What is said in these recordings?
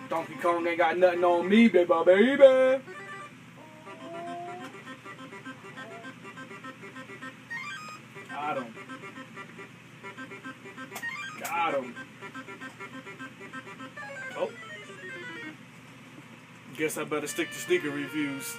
Donkey Kong ain't got nothing on me, baby, baby. Got him. Got him. Oh. Guess I better stick to sneaker reviews.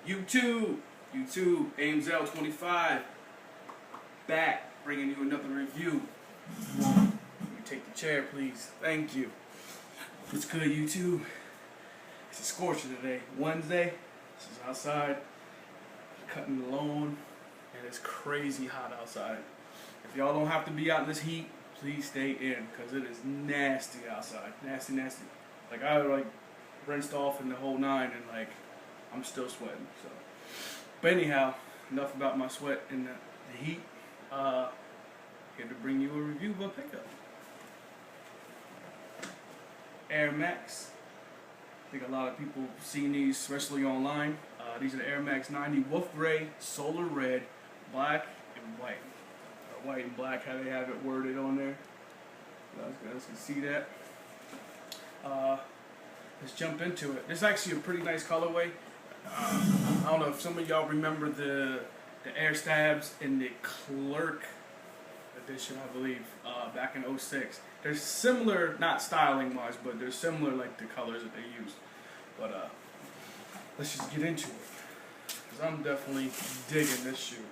YouTube, AimZell25, back, bringing you another review. You take the chair, please. Thank you. What's good, YouTube? It's a scorcher today. Wednesday. This is outside, cutting the lawn, and it's crazy hot outside. If y'all don't have to be out in this heat, please stay in, because it is nasty outside. Nasty, nasty. Like, I rinsed off in the whole 9, and I'm still sweating. So, but anyhow, enough about my sweat and the heat. Here to bring you a review of a pickup. Air Max. I think a lot of people have seen these, especially online. These are the Air Max 90 Wolf Gray, Solar Red, Black, and White. White and black, how they have it worded on there. You guys can see that. Let's jump into it. This is actually a pretty nice colorway. I don't know if some of y'all remember the Air Stabs in the Clerk edition, I believe, back in 06. They're similar, not styling wise, but they're similar like the colors that they used. But let's just get into it, because I'm definitely digging this shoe.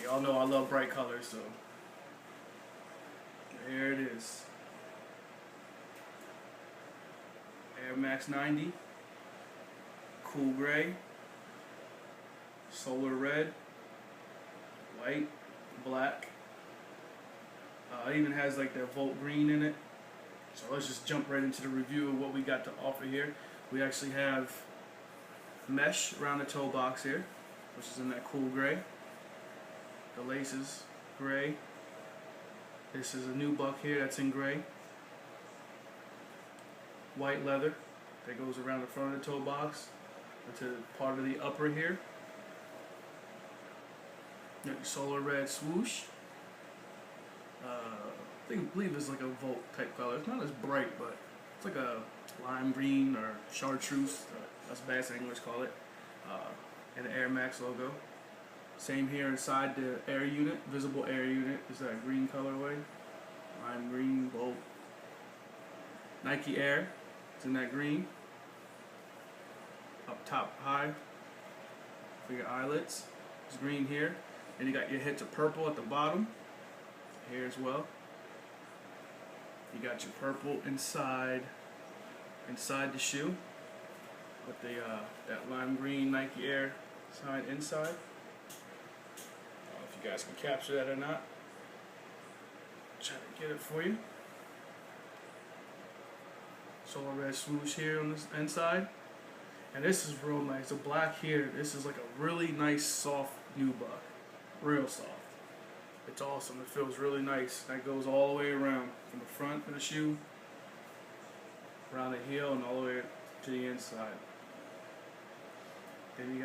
Y'all know I love bright colors, so there it is. Air Max 90, Cool Gray, Solar Red, White, Black. It even has like that Volt Green in it. So let's just jump right into the review of what we got to offer here. We actually have mesh around the toe box here, which is in that Cool Gray. The laces, gray. This is a new buck here that's in gray. White leather that goes around the front of the toe box into part of the upper here. Solar Red swoosh. I believe it's like a Volt type color. It's not as bright, but it's like a lime green or chartreuse. That's best English call it. And the Air Max logo. Same here inside the air unit. Visible air unit is that green colorway. Lime green, Volt. Nike Air. It's in that green. Up top high for your eyelets. It's green here. And you got your hits of purple at the bottom. Here as well. You got your purple inside the shoe. With the that lime green Nike Air side inside. I don't know if you guys can capture that or not. Try to get it for you. Solar Red swoosh here on this inside. And this is real nice. The black here, this is like a really nice soft nubuck. Real soft. It's awesome. It feels really nice. That goes all the way around. From the front of the shoe, around the heel, and all the way to the inside. Then you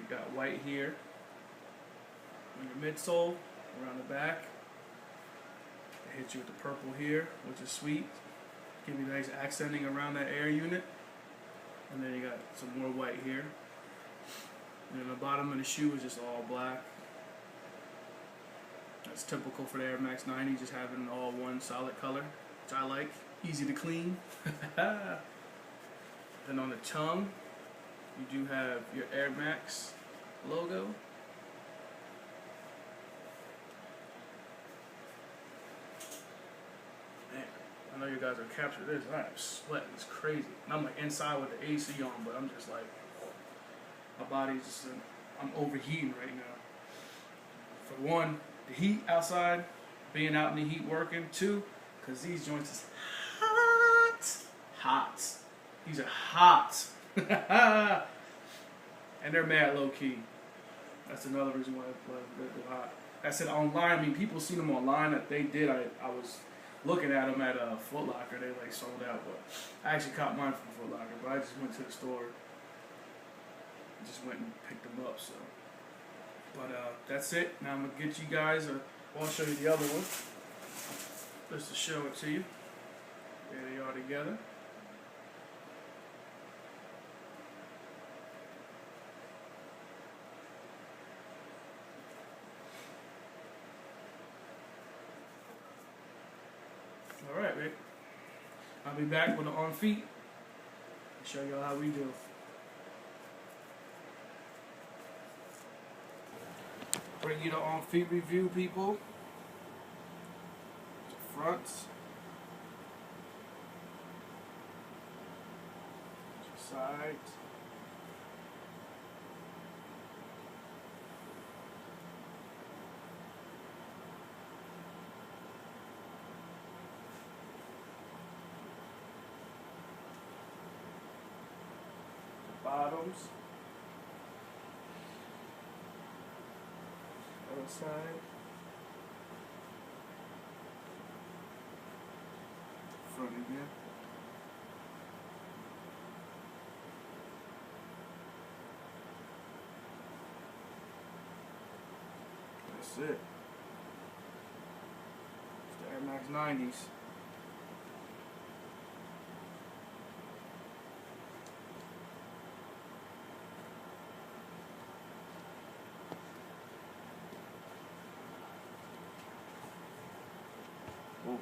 got white here on your midsole, around the back. It hits you with the purple here, which is sweet. Give you nice accenting around that air unit. And then you got some more white here. And then the bottom of the shoe is just all black. That's typical for the Air Max 90, just having all one solid color, which I like. Easy to clean. Then on the tongue, you do have your Air Max logo. Man, I know you guys are capturing this. I am sweating. It's crazy. And I'm like inside with the AC on, but I'm just like, my body's just, I'm overheating right now. For one, the heat outside, being out in the heat working. 2, because these joints is hot. Hot. These are hot. And they're mad low key. That's another reason why they're hot. I said online. I mean, people seen them online. That they did. I was looking at them at Foot Locker. They like sold out, but I actually caught mine from Foot Locker. But I just went to the store. Just went and picked them up. So, but that's it. Now I'm gonna get you guys. I'll show you the other one. Just to show it to you. There they are together. Alright, Rick. I'll be back with the on feet. Show y'all how we do. Bring you the on feet review, people. The fronts. Sides. Bottoms. Other side. Front again. That's it. It's the Air Max 90s. Ooh.